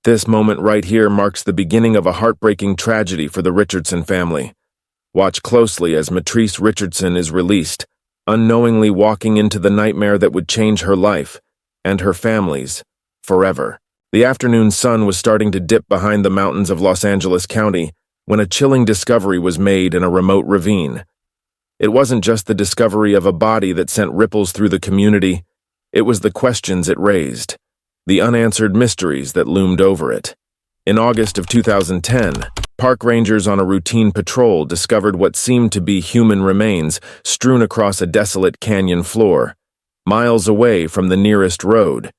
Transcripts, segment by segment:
This moment right here marks the beginning of a heartbreaking tragedy for the Richardson family. Watch closely as Mitrice Richardson is released, unknowingly walking into the nightmare that would change her life and her family's forever. The afternoon sun was starting to dip behind the mountains of Los Angeles County when a chilling discovery was made in a remote ravine. It wasn't just the discovery of a body that sent ripples through the community, it was the questions it raised, the unanswered mysteries that loomed over it. In August of 2010, park rangers on a routine patrol discovered what seemed to be human remains strewn across a desolate canyon floor, miles away from the nearest road.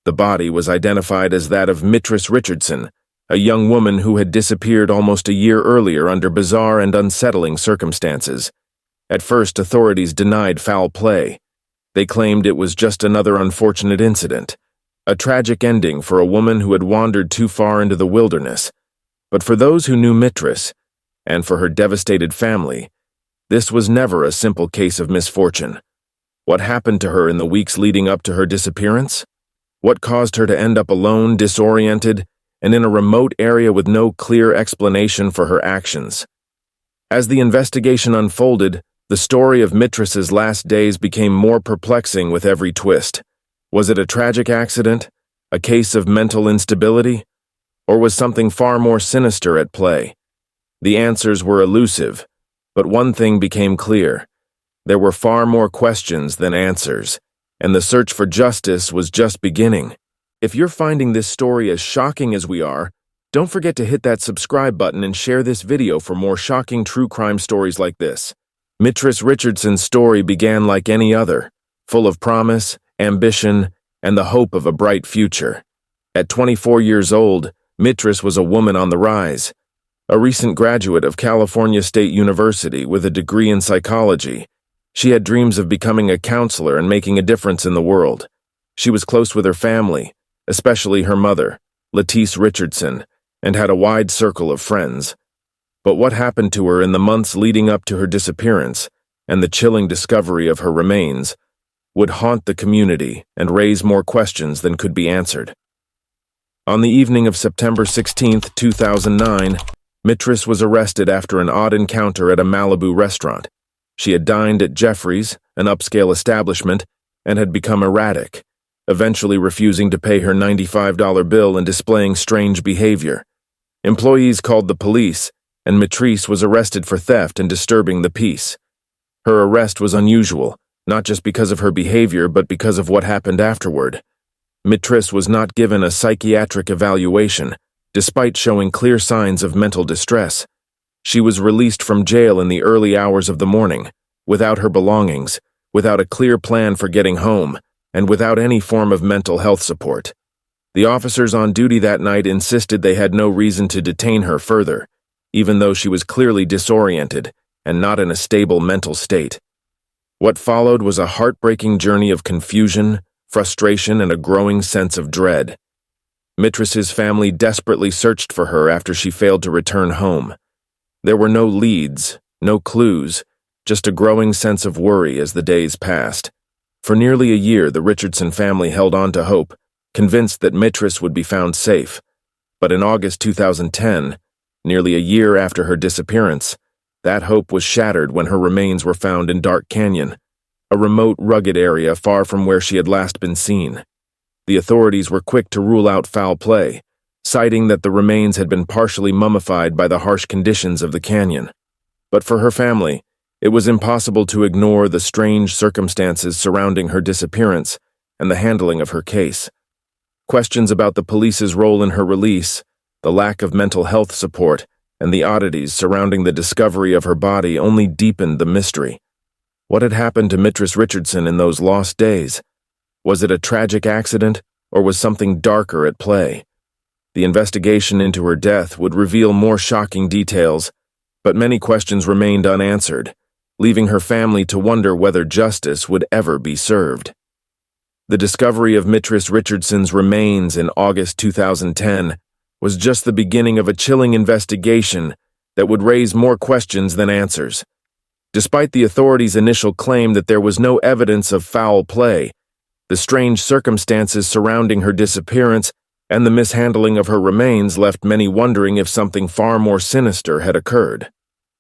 The body was identified as that of Mitrice Richardson, a young woman who had disappeared almost a year earlier under bizarre and unsettling circumstances. At first, authorities denied foul play. They claimed it was just another unfortunate incident, a tragic ending for a woman who had wandered too far into the wilderness. But for those who knew Mitrice, and for her devastated family, this was never a simple case of misfortune. What happened to her in the weeks leading up to her disappearance? What caused her to end up alone, disoriented, and in a remote area with no clear explanation for her actions? As the investigation unfolded, the story of Mitrice's last days became more perplexing with every twist. Was it a tragic accident, a case of mental instability, or was something far more sinister at play? The answers were elusive, but one thing became clear. There were far more questions than answers, and the search for justice was just beginning. If you're finding this story as shocking as we are, don't forget to hit that subscribe button and share this video for more shocking true crime stories like this. Mitrice Richardson's story began like any other, full of promise, ambition, and the hope of a bright future. At 24 years old, Mitrice was a woman on the rise. A recent graduate of California State University with a degree in psychology, she had dreams of becoming a counselor and making a difference in the world. She was close with her family, especially her mother, Mitrice Richardson, and had a wide circle of friends. But what happened to her in the months leading up to her disappearance and the chilling discovery of her remains would haunt the community and raise more questions than could be answered. On the evening of September 16, 2009, Mitrice was arrested after an odd encounter at a Malibu restaurant. She had dined at Jeffrey's, an upscale establishment, and had become erratic, eventually refusing to pay her $95 bill and displaying strange behavior. Employees called the police, and Mitrice was arrested for theft and disturbing the peace. Her arrest was unusual, not just because of her behavior but because of what happened afterward. Mitrice was not given a psychiatric evaluation, despite showing clear signs of mental distress. She was released from jail in the early hours of the morning, without her belongings, without a clear plan for getting home, and without any form of mental health support. The officers on duty that night insisted they had no reason to detain her further, even though she was clearly disoriented and not in a stable mental state. What followed was a heartbreaking journey of confusion, frustration, and a growing sense of dread. Mitrice's family desperately searched for her after she failed to return home. There were no leads, no clues, just a growing sense of worry as the days passed. For nearly a year, the Richardson family held on to hope, convinced that Mitrice would be found safe. But in August 2010, nearly a year after her disappearance, that hope was shattered when her remains were found in Dark Canyon, a remote, rugged area far from where she had last been seen. The authorities were quick to rule out foul play, citing that the remains had been partially mummified by the harsh conditions of the canyon. But for her family, it was impossible to ignore the strange circumstances surrounding her disappearance and the handling of her case. Questions about the police's role in her release, the lack of mental health support, and the oddities surrounding the discovery of her body only deepened the mystery. What had happened to Mitrice Richardson in those lost days? Was it a tragic accident, or was something darker at play? The investigation into her death would reveal more shocking details, but many questions remained unanswered, leaving her family to wonder whether justice would ever be served. The discovery of Mitrice Richardson's remains in August 2010 was just the beginning of a chilling investigation that would raise more questions than answers. Despite the authorities' initial claim that there was no evidence of foul play, the strange circumstances surrounding her disappearance and the mishandling of her remains left many wondering if something far more sinister had occurred.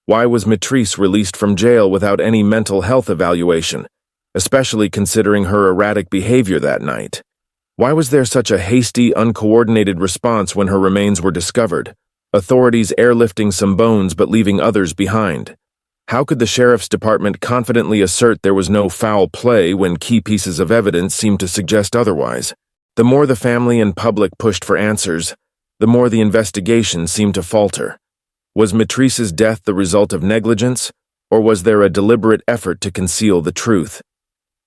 Why was Mitrice released from jail without any mental health evaluation, especially considering her erratic behavior that night? Why was there such a hasty, uncoordinated response when her remains were discovered, authorities airlifting some bones but leaving others behind? How could the sheriff's department confidently assert there was no foul play when key pieces of evidence seemed to suggest otherwise? The more the family and public pushed for answers, the more the investigation seemed to falter. Was Mitrice's death the result of negligence, or was there a deliberate effort to conceal the truth?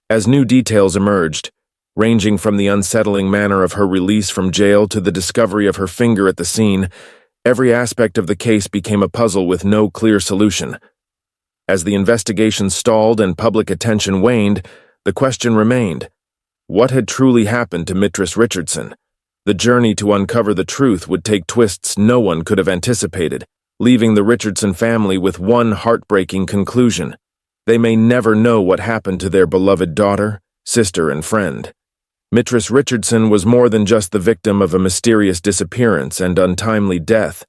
As new details emerged, ranging from the unsettling manner of her release from jail to the discovery of her finger at the scene, every aspect of the case became a puzzle with no clear solution. As the investigation stalled and public attention waned, the question remained: what had truly happened to Mitrice Richardson? The journey to uncover the truth would take twists no one could have anticipated, leaving the Richardson family with one heartbreaking conclusion: they may never know what happened to their beloved daughter, sister, and friend. Mitrice Richardson was more than just the victim of a mysterious disappearance and untimely death.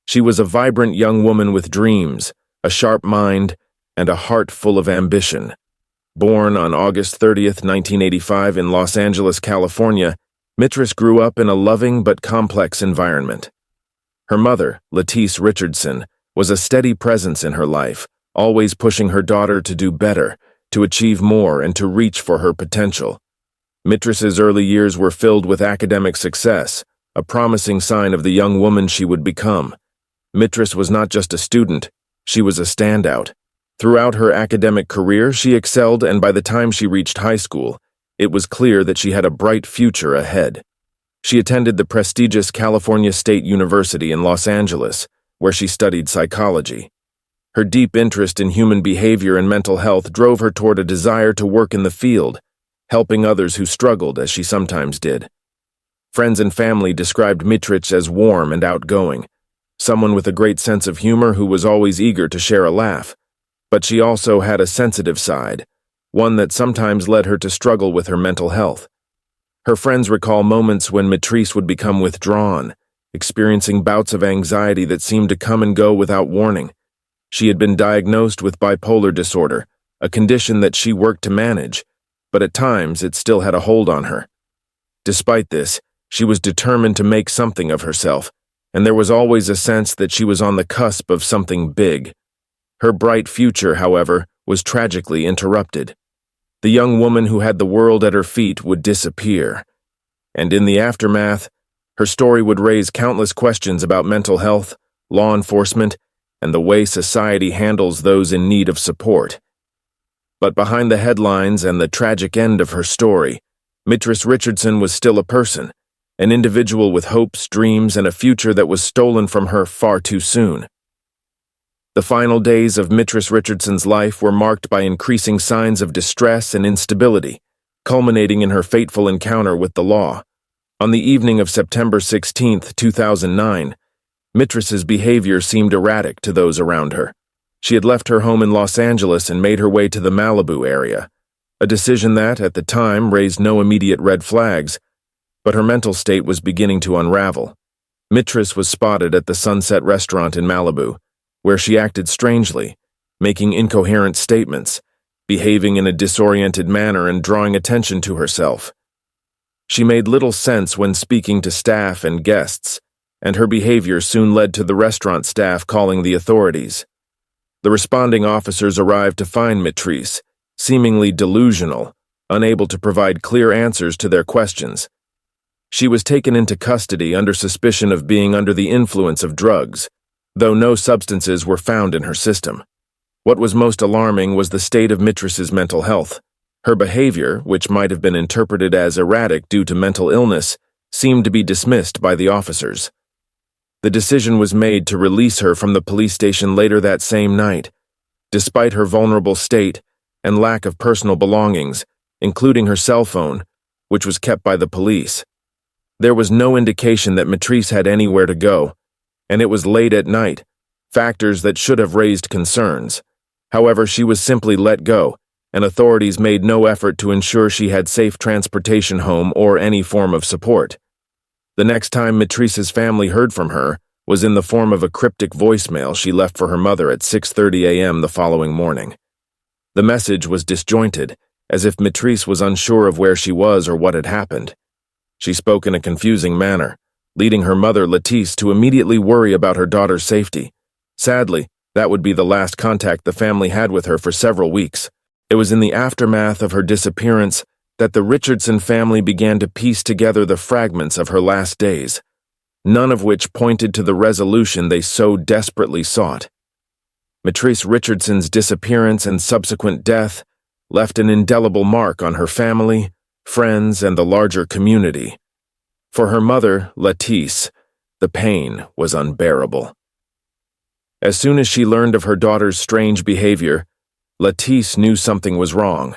She was a vibrant young woman with dreams, a sharp mind, and a heart full of ambition. Born on August 30th, 1985 in Los Angeles, California, Mitrice grew up in a loving but complex environment. Her mother, Mitrice Richardson, was a steady presence in her life, always pushing her daughter to do better, to achieve more, and to reach for her potential. Mitrice's early years were filled with academic success, a promising sign of the young woman she would become. Mitrice was not just a student, she was a standout. Throughout her academic career, she excelled, and by the time she reached high school, it was clear that she had a bright future ahead. She attended the prestigious California State University in Los Angeles, where she studied psychology. Her deep interest in human behavior and mental health drove her toward a desire to work in the field, helping others who struggled as she sometimes did. Friends and family described Mitrice as warm and outgoing, someone with a great sense of humor who was always eager to share a laugh. But she also had a sensitive side, one that sometimes led her to struggle with her mental health. Her friends recall moments when Mitrice would become withdrawn, experiencing bouts of anxiety that seemed to come and go without warning. She had been diagnosed with bipolar disorder, a condition that she worked to manage, but at times it still had a hold on her. Despite this, she was determined to make something of herself, and there was always a sense that she was on the cusp of something big. Her bright future, however, was tragically interrupted. The young woman who had the world at her feet would disappear, and in the aftermath, her story would raise countless questions about mental health, law enforcement, and the way society handles those in need of support. But behind the headlines and the tragic end of her story, Mitrice Richardson was still a person, an individual with hopes, dreams, and a future that was stolen from her far too soon. The final days of Mitrice Richardson's life were marked by increasing signs of distress and instability, culminating in her fateful encounter with the law. On the evening of September 16, 2009, Mitrice's behavior seemed erratic to those around her. She had left her home in Los Angeles and made her way to the Malibu area, a decision that, at the time, raised no immediate red flags, but her mental state was beginning to unravel. Mitrice was spotted at the Sunset restaurant in Malibu, where she acted strangely, making incoherent statements, behaving in a disoriented manner and drawing attention to herself. She made little sense when speaking to staff and guests, and her behavior soon led to the restaurant staff calling the authorities. The responding officers arrived to find Mitrice, seemingly delusional, unable to provide clear answers to their questions. She was taken into custody under suspicion of being under the influence of drugs, though no substances were found in her system. What was most alarming was the state of Mitrice's mental health. Her behavior, which might have been interpreted as erratic due to mental illness, seemed to be dismissed by the officers. The decision was made to release her from the police station later that same night. Despite her vulnerable state and lack of personal belongings, including her cell phone, which was kept by the police, there was no indication that Mitrice had anywhere to go, and it was late at night, factors that should have raised concerns. However, she was simply let go, and authorities made no effort to ensure she had safe transportation home or any form of support. The next time Mitrice's family heard from her was in the form of a cryptic voicemail she left for her mother at 6:30 a.m. the following morning. The message was disjointed, as if Mitrice was unsure of where she was or what had happened. She spoke in a confusing manner, leading her mother, Lettice, to immediately worry about her daughter's safety. Sadly, that would be the last contact the family had with her for several weeks. It was in the aftermath of her disappearance that the Richardson family began to piece together the fragments of her last days, none of which pointed to the resolution they so desperately sought. Mitrice Richardson's disappearance and subsequent death left an indelible mark on her family, friends, and the larger community. For her mother, Lettice, the pain was unbearable. As soon as she learned of her daughter's strange behavior, Lettice knew something was wrong.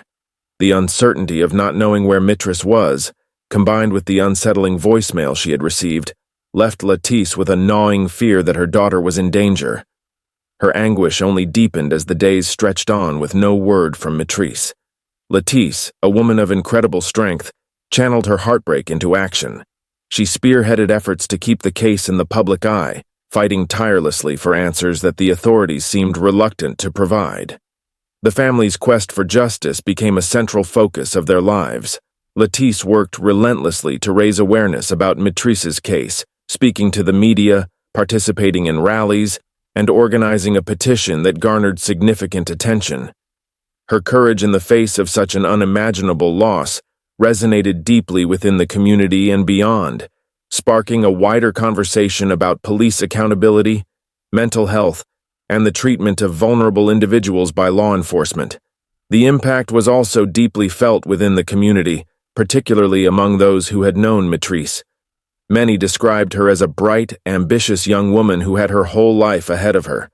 The uncertainty of not knowing where Mitrice was, combined with the unsettling voicemail she had received, left Lettice with a gnawing fear that her daughter was in danger. Her anguish only deepened as the days stretched on with no word from Mitrice. Lettice, a woman of incredible strength, channeled her heartbreak into action. She spearheaded efforts to keep the case in the public eye, fighting tirelessly for answers that the authorities seemed reluctant to provide. The family's quest for justice became a central focus of their lives. Lettice worked relentlessly to raise awareness about Mitrice's case, speaking to the media, participating in rallies, and organizing a petition that garnered significant attention. Her courage in the face of such an unimaginable loss resonated deeply within the community and beyond, sparking a wider conversation about police accountability, mental health, and the treatment of vulnerable individuals by law enforcement. The impact was also deeply felt within the community, particularly among those who had known Mitrice. Many described her as a bright, ambitious young woman who had her whole life ahead of her.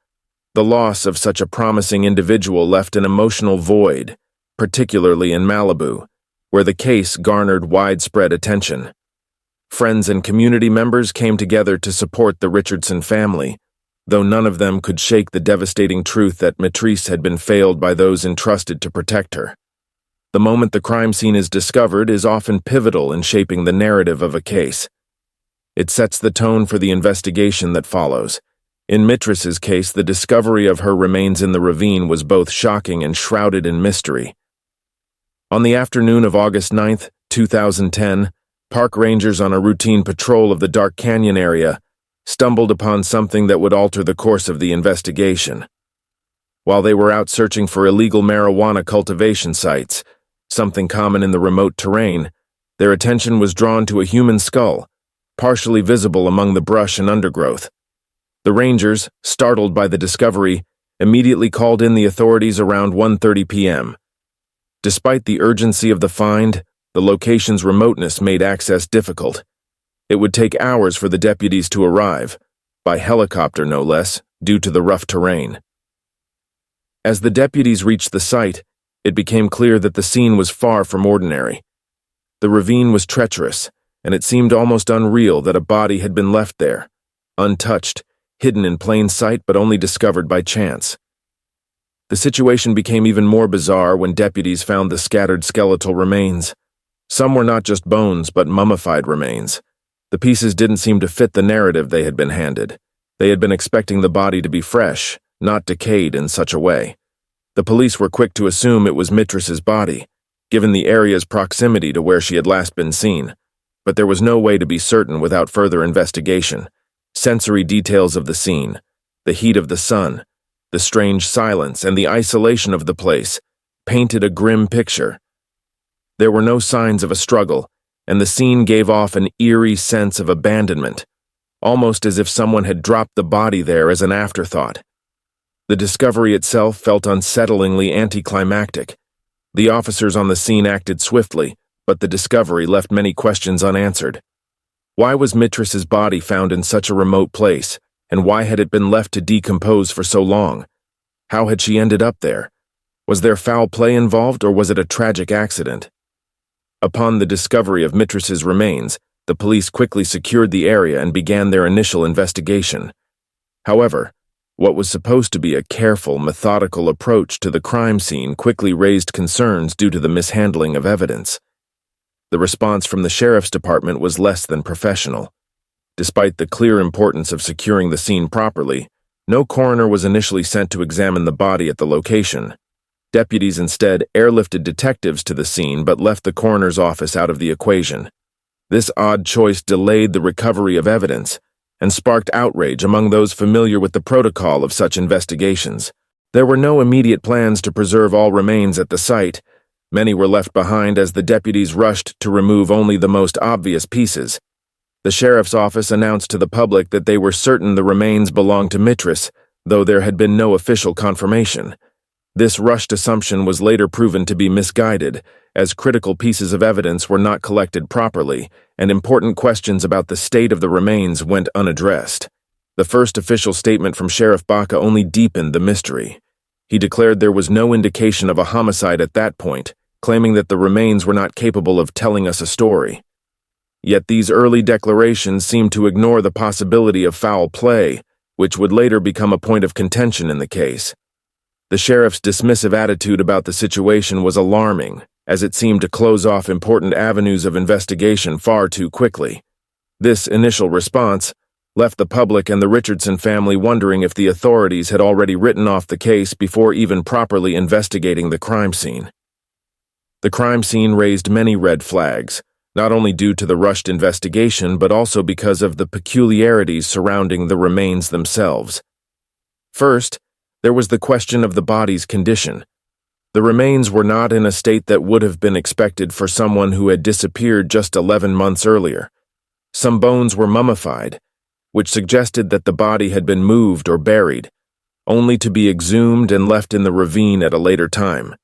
The loss of such a promising individual left an emotional void, particularly in Malibu, where the case garnered widespread attention. Friends and community members came together to support the Richardson family, though none of them could shake the devastating truth that Mitrice had been failed by those entrusted to protect her. The moment the crime scene is discovered is often pivotal in shaping the narrative of a case. It sets the tone for the investigation that follows. In Mitrice's case, the discovery of her remains in the ravine was both shocking and shrouded in mystery. On the afternoon of August 9, 2010, park rangers on a routine patrol of the Dark Canyon area stumbled upon something that would alter the course of the investigation. While they were out searching for illegal marijuana cultivation sites, something common in the remote terrain, their attention was drawn to a human skull, partially visible among the brush and undergrowth. The rangers, startled by the discovery, immediately called in the authorities around 1:30 p.m. Despite the urgency of the find, the location's remoteness made access difficult. It would take hours for the deputies to arrive, by helicopter no less, due to the rough terrain. As the deputies reached the site, it became clear that the scene was far from ordinary. The ravine was treacherous, and it seemed almost unreal that a body had been left there, untouched, hidden in plain sight but only discovered by chance. The situation became even more bizarre when deputies found the scattered skeletal remains. Some were not just bones but mummified remains. The pieces didn't seem to fit the narrative they had been handed. They had been expecting the body to be fresh, not decayed in such a way. The police were quick to assume it was Mitrice's body, given the area's proximity to where she had last been seen. But there was no way to be certain without further investigation. Sensory details of the scene, the heat of the sun, the strange silence, and the isolation of the place painted a grim picture. There were no signs of a struggle, and the scene gave off an eerie sense of abandonment, almost as if someone had dropped the body there as an afterthought. The discovery itself felt unsettlingly anticlimactic. The officers on the scene acted swiftly, but the discovery left many questions unanswered. Why was Mitrice's body found in such a remote place, and why had it been left to decompose for so long? How had she ended up there? Was there foul play involved, or was it a tragic accident? Upon the discovery of Mitrice's remains, the police quickly secured the area and began their initial investigation. However, what was supposed to be a careful, methodical approach to the crime scene quickly raised concerns due to the mishandling of evidence. the response from the sheriff's department was less than professional. Despite the clear importance of securing the scene properly, no coroner was initially sent to examine the body at the location. Deputies instead airlifted detectives to the scene but left the coroner's office out of the equation. This odd choice delayed the recovery of evidence and sparked outrage among those familiar with the protocol of such investigations. There were no immediate plans to preserve all remains at the site. Many were left behind as the deputies rushed to remove only the most obvious pieces. The sheriff's office announced to the public that they were certain the remains belonged to Mitrice, though there had been no official confirmation. This rushed assumption was later proven to be misguided, as critical pieces of evidence were not collected properly, and important questions about the state of the remains went unaddressed. The first official statement from Sheriff Baca only deepened the mystery. He declared there was no indication of a homicide at that point, claiming that the remains were not capable of telling us a story. Yet these early declarations seemed to ignore the possibility of foul play, which would later become a point of contention in the case. The sheriff's dismissive attitude about the situation was alarming, as it seemed to close off important avenues of investigation far too quickly. This initial response left the public and the Richardson family wondering if the authorities had already written off the case before even properly investigating the crime scene. The crime scene raised many red flags, not only due to the rushed investigation but also because of the peculiarities surrounding the remains themselves. First, there was the question of the body's condition. The remains were not in a state that would have been expected for someone who had disappeared just 11 months earlier. Some bones were mummified, which suggested that the body had been moved or buried, only to be exhumed and left in the ravine at a later time.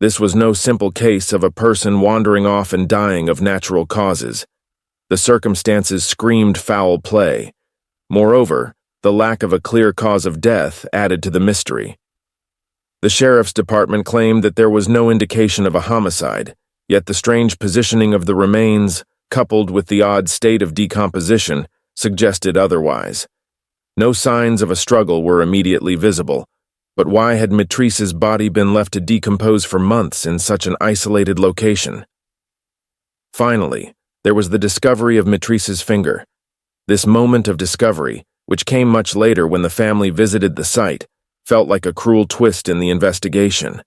This was no simple case of a person wandering off and dying of natural causes. The circumstances screamed foul play. Moreover, the lack of a clear cause of death added to the mystery. The sheriff's department claimed that there was no indication of a homicide, yet the strange positioning of the remains, coupled with the odd state of decomposition, suggested otherwise. No signs of a struggle were immediately visible, but why had Mitrice's body been left to decompose for months in such an isolated location? Finally, there was the discovery of Mitrice's finger. This moment of discovery, which came much later when the family visited the site, felt like a cruel twist in the investigation.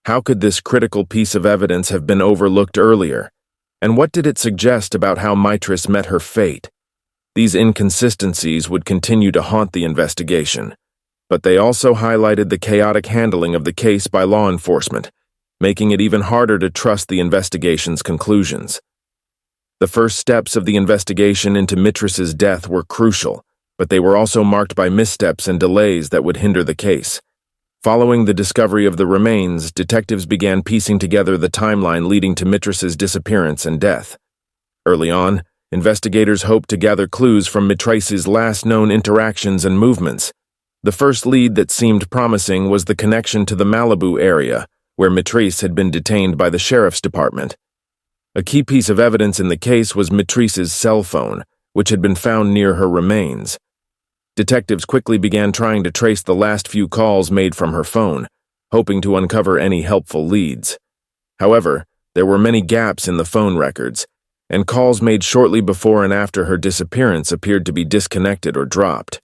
How could this critical piece of evidence have been overlooked earlier? And what did it suggest about how Mitrice met her fate? These inconsistencies would continue to haunt the investigation, but they also highlighted the chaotic handling of the case by law enforcement, making it even harder to trust the investigation's conclusions. The first steps of the investigation into Mitrice's death were crucial, but they were also marked by missteps and delays that would hinder the case. Following the discovery of the remains, detectives began piecing together the timeline leading to Mitrice's disappearance and death. Early on, investigators hoped to gather clues from Mitrice's last known interactions and movements. The first lead that seemed promising was the connection to the Malibu area, where Mitrice had been detained by the sheriff's department. A key piece of evidence in the case was Mitrice's cell phone, which had been found near her remains. Detectives quickly began trying to trace the last few calls made from her phone, hoping to uncover any helpful leads. However, there were many gaps in the phone records, and calls made shortly before and after her disappearance appeared to be disconnected or dropped.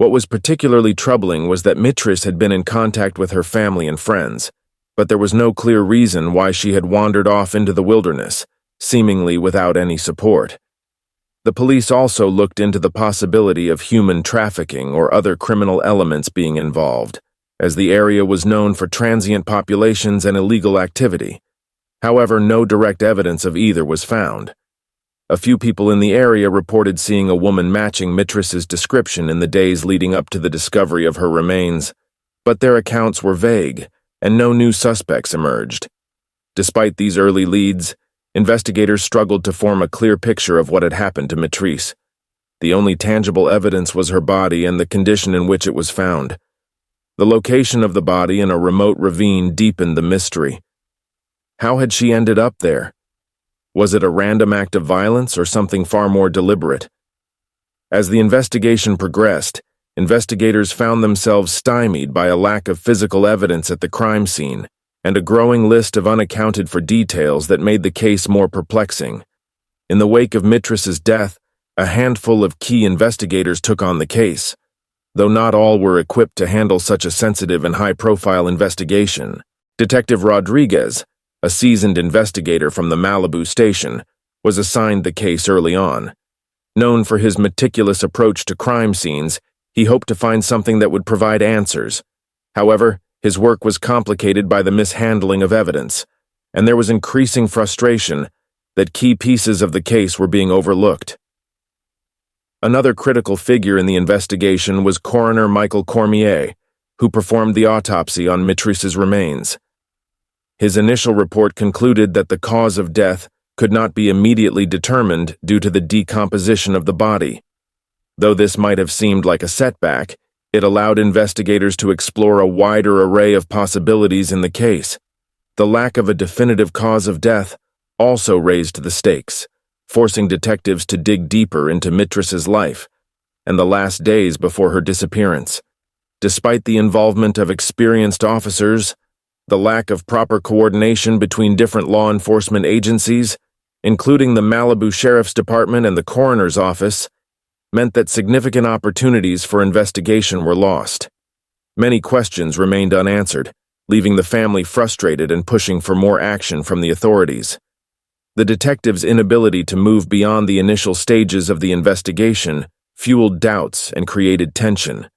What was particularly troubling was that Mitrice had been in contact with her family and friends, but there was no clear reason why she had wandered off into the wilderness, seemingly without any support. The police also looked into the possibility of human trafficking or other criminal elements being involved, as the area was known for transient populations and illegal activity. However, no direct evidence of either was found. A few people in the area reported seeing a woman matching Mitrice's description in the days leading up to the discovery of her remains, but their accounts were vague, and no new suspects emerged. Despite these early leads, investigators struggled to form a clear picture of what had happened to Mitrice. The only tangible evidence was her body and the condition in which it was found. The location of the body in a remote ravine deepened the mystery. How had she ended up there? Was it a random act of violence or something far more deliberate? As the investigation progressed, investigators found themselves stymied by a lack of physical evidence at the crime scene. and a growing list of unaccounted-for details that made the case more perplexing. In the wake of Mitrice's death, a handful of key investigators took on the case, though not all were equipped to handle such a sensitive and high-profile investigation. Detective Rodriguez, a seasoned investigator from the Malibu station, was assigned the case early on. Known for his meticulous approach to crime scenes, he hoped to find something that would provide answers. However, his work was complicated by the mishandling of evidence, and there was increasing frustration that key pieces of the case were being overlooked. Another critical figure in the investigation was Coroner Michael Cormier, who performed the autopsy on Mitrice's remains. His initial report concluded that the cause of death could not be immediately determined due to the decomposition of the body. Though this might have seemed like a setback, it allowed investigators to explore a wider array of possibilities in the case. The lack of a definitive cause of death also raised the stakes, forcing detectives to dig deeper into Mitrice's life and the last days before her disappearance. Despite the involvement of experienced officers, the lack of proper coordination between different law enforcement agencies, including the Malibu Sheriff's Department and the coroner's office, meant that significant opportunities for investigation were lost. Many questions remained unanswered, leaving the family frustrated and pushing for more action from the authorities. The detectives' inability to move beyond the initial stages of the investigation fueled doubts and created tension.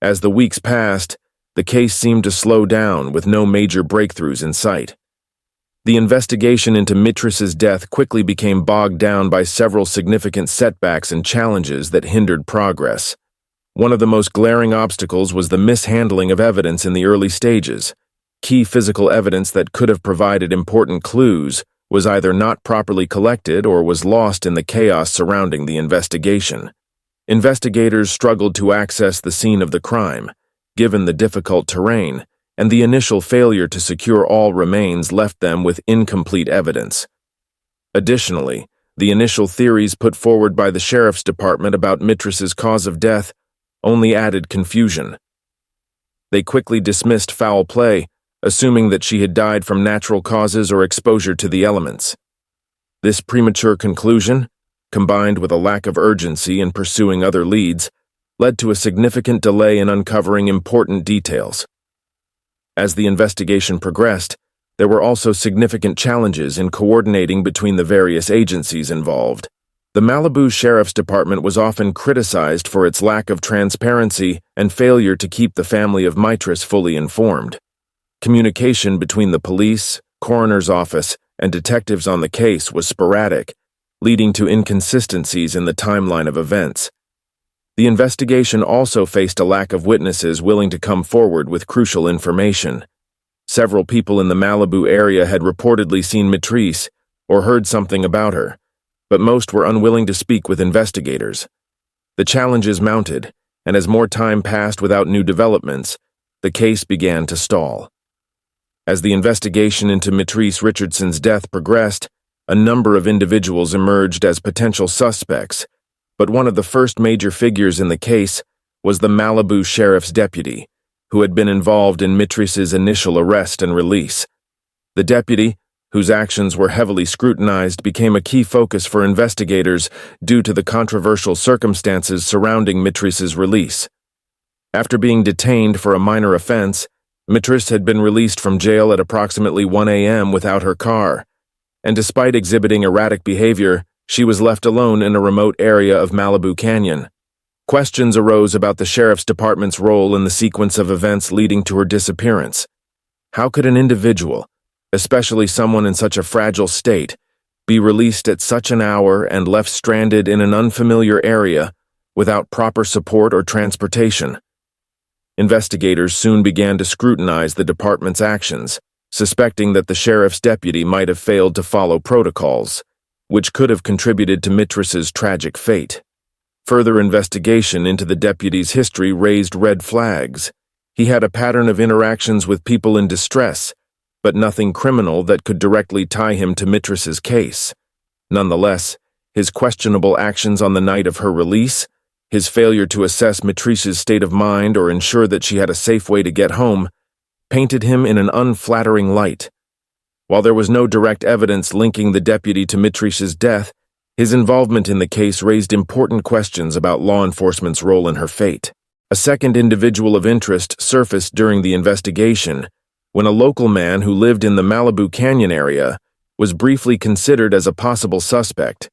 As the weeks passed, the case seemed to slow down with no major breakthroughs in sight. The investigation into Mitrice's death quickly became bogged down by several significant setbacks and challenges that hindered progress. One of the most glaring obstacles was the mishandling of evidence in the early stages. Key physical evidence that could have provided important clues was either not properly collected or was lost in the chaos surrounding the investigation. Investigators struggled to access the scene of the crime, given the difficult terrain, and the initial failure to secure all remains left them with incomplete evidence. Additionally, the initial theories put forward by the Sheriff's Department about Mitrice's cause of death only added confusion. They quickly dismissed foul play, assuming that she had died from natural causes or exposure to the elements. This premature conclusion, combined with a lack of urgency in pursuing other leads, led to a significant delay in uncovering important details. As the investigation progressed, there were also significant challenges in coordinating between the various agencies involved. The Malibu Sheriff's Department was often criticized for its lack of transparency and failure to keep the family of Mitrice fully informed. Communication between the police, coroner's office, and detectives on the case was sporadic, leading to inconsistencies in the timeline of events. The investigation also faced a lack of witnesses willing to come forward with crucial information. Several people in the Malibu area had reportedly seen Mitrice or heard something about her, but most were unwilling to speak with investigators. The challenges mounted, and as more time passed without new developments, the case began to stall. As the investigation into Mitrice Richardson's death progressed, a number of individuals emerged as potential suspects, but one of the first major figures in the case was the Malibu Sheriff's deputy, who had been involved in Mitrice's initial arrest and release. The deputy, whose actions were heavily scrutinized, became a key focus for investigators due to the controversial circumstances surrounding Mitrice's release. After being detained for a minor offense, Mitrice had been released from jail at approximately 1 a.m. without her car, and despite exhibiting erratic behavior, she was left alone in a remote area of Malibu Canyon. Questions arose about the Sheriff's Department's role in the sequence of events leading to her disappearance. How could an individual, especially someone in such a fragile state, be released at such an hour and left stranded in an unfamiliar area without proper support or transportation? Investigators soon began to scrutinize the department's actions, suspecting that the sheriff's deputy might have failed to follow protocols, which could have contributed to Mitrice's tragic fate. Further investigation into the deputy's history raised red flags. He had a pattern of interactions with people in distress, but nothing criminal that could directly tie him to Mitrice's case. Nonetheless, his questionable actions on the night of her release, his failure to assess Mitrice's state of mind or ensure that she had a safe way to get home, painted him in an unflattering light. While there was no direct evidence linking the deputy to Mitrice's death, his involvement in the case raised important questions about law enforcement's role in her fate. A second individual of interest surfaced during the investigation when a local man who lived in the Malibu Canyon area was briefly considered as a possible suspect.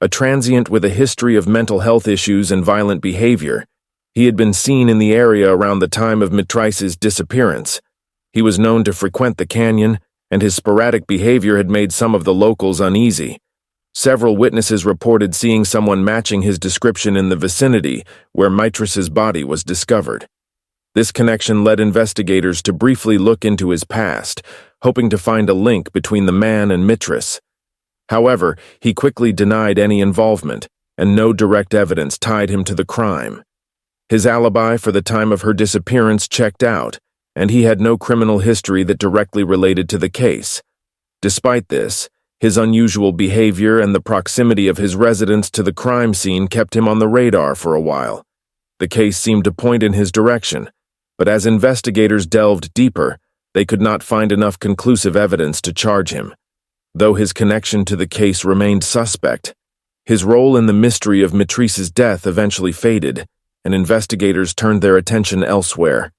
A transient with a history of mental health issues and violent behavior, he had been seen in the area around the time of Mitrice's disappearance. He was known to frequent the canyon, and his sporadic behavior had made some of the locals uneasy. Several witnesses reported seeing someone matching his description in the vicinity where Mitrice's body was discovered. This connection led investigators to briefly look into his past, hoping to find a link between the man and Mitrice. However, he quickly denied any involvement, and no direct evidence tied him to the crime. His alibi for the time of her disappearance checked out, and he had no criminal history that directly related to the case. Despite this, his unusual behavior and the proximity of his residence to the crime scene kept him on the radar for a while. The case seemed to point in his direction, but as investigators delved deeper, they could not find enough conclusive evidence to charge him. Though his connection to the case remained suspect, his role in the mystery of Mitrice's death eventually faded, and investigators turned their attention elsewhere.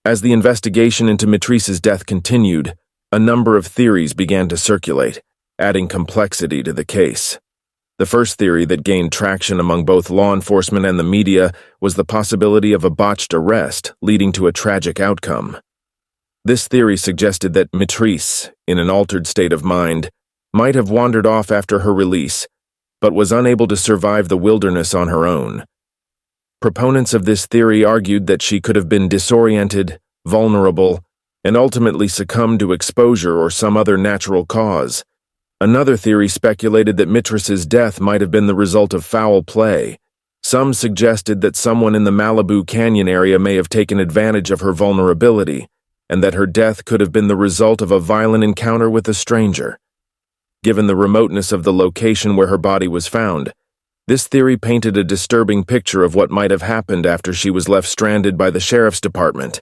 As the investigation into Mitrice's death continued, a number of theories began to circulate, adding complexity to the case. The first theory that gained traction among both law enforcement and the media was the possibility of a botched arrest leading to a tragic outcome. This theory suggested that Mitrice, in an altered state of mind, might have wandered off after her release, but was unable to survive the wilderness on her own. Proponents of this theory argued that she could have been disoriented, vulnerable, and ultimately succumbed to exposure or some other natural cause. Another theory speculated that Mitrice's death might have been the result of foul play. Some suggested that someone in the Malibu Canyon area may have taken advantage of her vulnerability, and that her death could have been the result of a violent encounter with a stranger. Given the remoteness of the location where her body was found, this theory painted a disturbing picture of what might have happened after she was left stranded by the sheriff's department.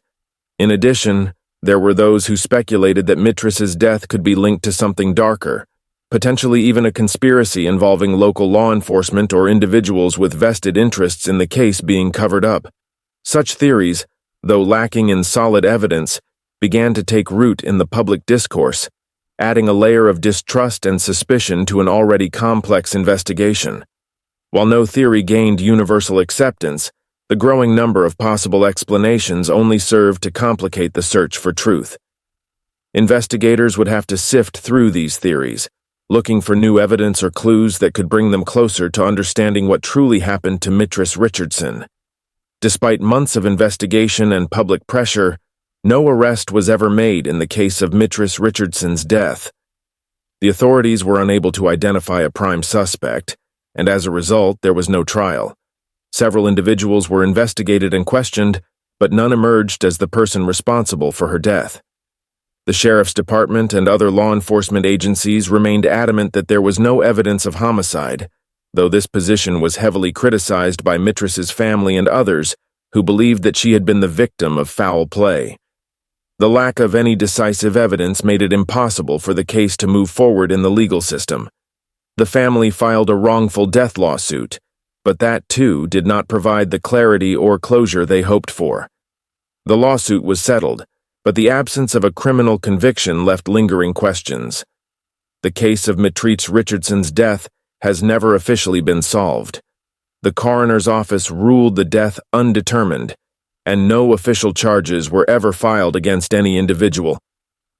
In addition, there were those who speculated that Mitrice's death could be linked to something darker, potentially even a conspiracy involving local law enforcement or individuals with vested interests in the case being covered up. Such theories, though lacking in solid evidence, began to take root in the public discourse, adding a layer of distrust and suspicion to an already complex investigation. While no theory gained universal acceptance, the growing number of possible explanations only served to complicate the search for truth. Investigators would have to sift through these theories, looking for new evidence or clues that could bring them closer to understanding what truly happened to Mitrice Richardson. Despite months of investigation and public pressure, no arrest was ever made in the case of Mitrice Richardson's death. The authorities were unable to identify a prime suspect, and as a result, there was no trial. Several individuals were investigated and questioned, but none emerged as the person responsible for her death. The sheriff's department and other law enforcement agencies remained adamant that there was no evidence of homicide, though this position was heavily criticized by Mitrice's family and others who believed that she had been the victim of foul play. The lack of any decisive evidence made it impossible for the case to move forward in the legal system. The family filed a wrongful death lawsuit, but that, too, did not provide the clarity or closure they hoped for. The lawsuit was settled, but the absence of a criminal conviction left lingering questions. The case of Mitrice Richardson's death has never officially been solved. The coroner's office ruled the death undetermined, and no official charges were ever filed against any individual.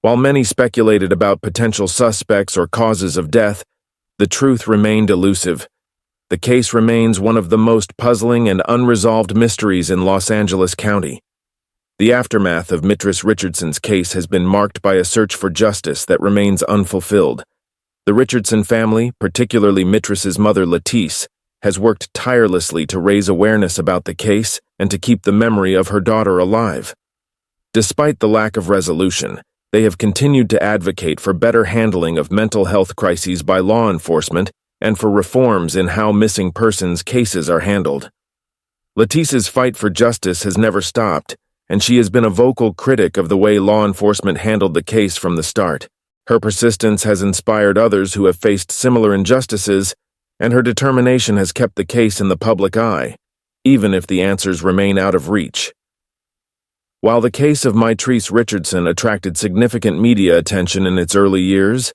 While many speculated about potential suspects or causes of death, the truth remained elusive. The case remains one of the most puzzling and unresolved mysteries in Los Angeles County. The aftermath of Mitrice Richardson's case has been marked by a search for justice that remains unfulfilled. The Richardson family, particularly Mitrice's mother Lettice, has worked tirelessly to raise awareness about the case and to keep the memory of her daughter alive. Despite the lack of resolution, they have continued to advocate for better handling of mental health crises by law enforcement and for reforms in how missing persons cases are handled. Lettice's fight for justice has never stopped, and she has been a vocal critic of the way law enforcement handled the case from the start. Her persistence has inspired others who have faced similar injustices, and her determination has kept the case in the public eye, even if the answers remain out of reach. While the case of Mitrice Richardson attracted significant media attention in its early years,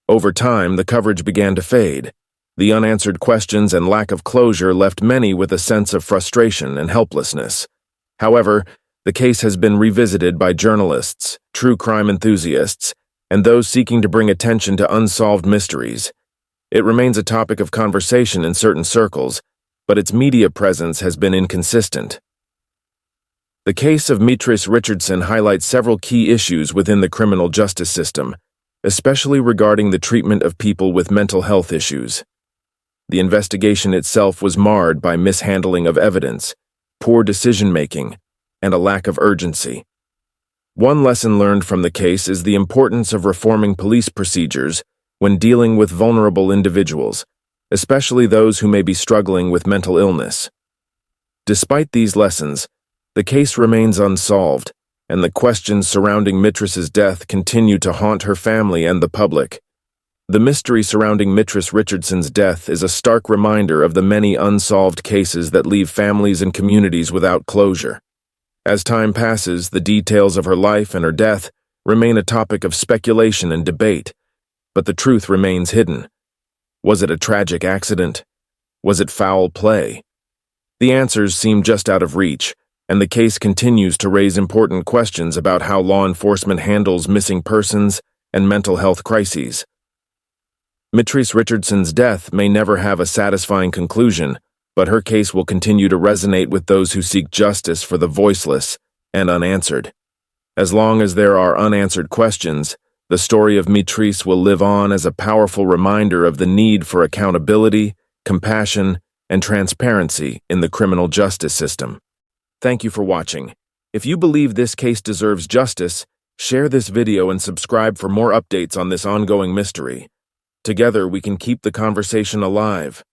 over time the coverage began to fade. The unanswered questions and lack of closure left many with a sense of frustration and helplessness. However, the case has been revisited by journalists, true crime enthusiasts, and those seeking to bring attention to unsolved mysteries. It remains a topic of conversation in certain circles, but its media presence has been inconsistent. The case of Mitrice Richardson highlights several key issues within the criminal justice system, especially regarding the treatment of people with mental health issues. The investigation itself was marred by mishandling of evidence, poor decision-making, and a lack of urgency. One lesson learned from the case is the importance of reforming police procedures when dealing with vulnerable individuals, especially those who may be struggling with mental illness. Despite these lessons, the case remains unsolved, and the questions surrounding Mitrice's death continue to haunt her family and the public. The mystery surrounding Mitrice Richardson's death is a stark reminder of the many unsolved cases that leave families and communities without closure. As time passes, the details of her life and her death remain a topic of speculation and debate, but the truth remains hidden. Was it a tragic accident? Was it foul play? The answers seem just out of reach, and the case continues to raise important questions about how law enforcement handles missing persons and mental health crises. Mitrice Richardson's death may never have a satisfying conclusion, but her case will continue to resonate with those who seek justice for the voiceless and unanswered. As long as there are unanswered questions, the story of Mitrice will live on as a powerful reminder of the need for accountability, compassion, and transparency in the criminal justice system. Thank you for watching. If you believe this case deserves justice, share this video and subscribe for more updates on this ongoing mystery. Together, we can keep the conversation alive.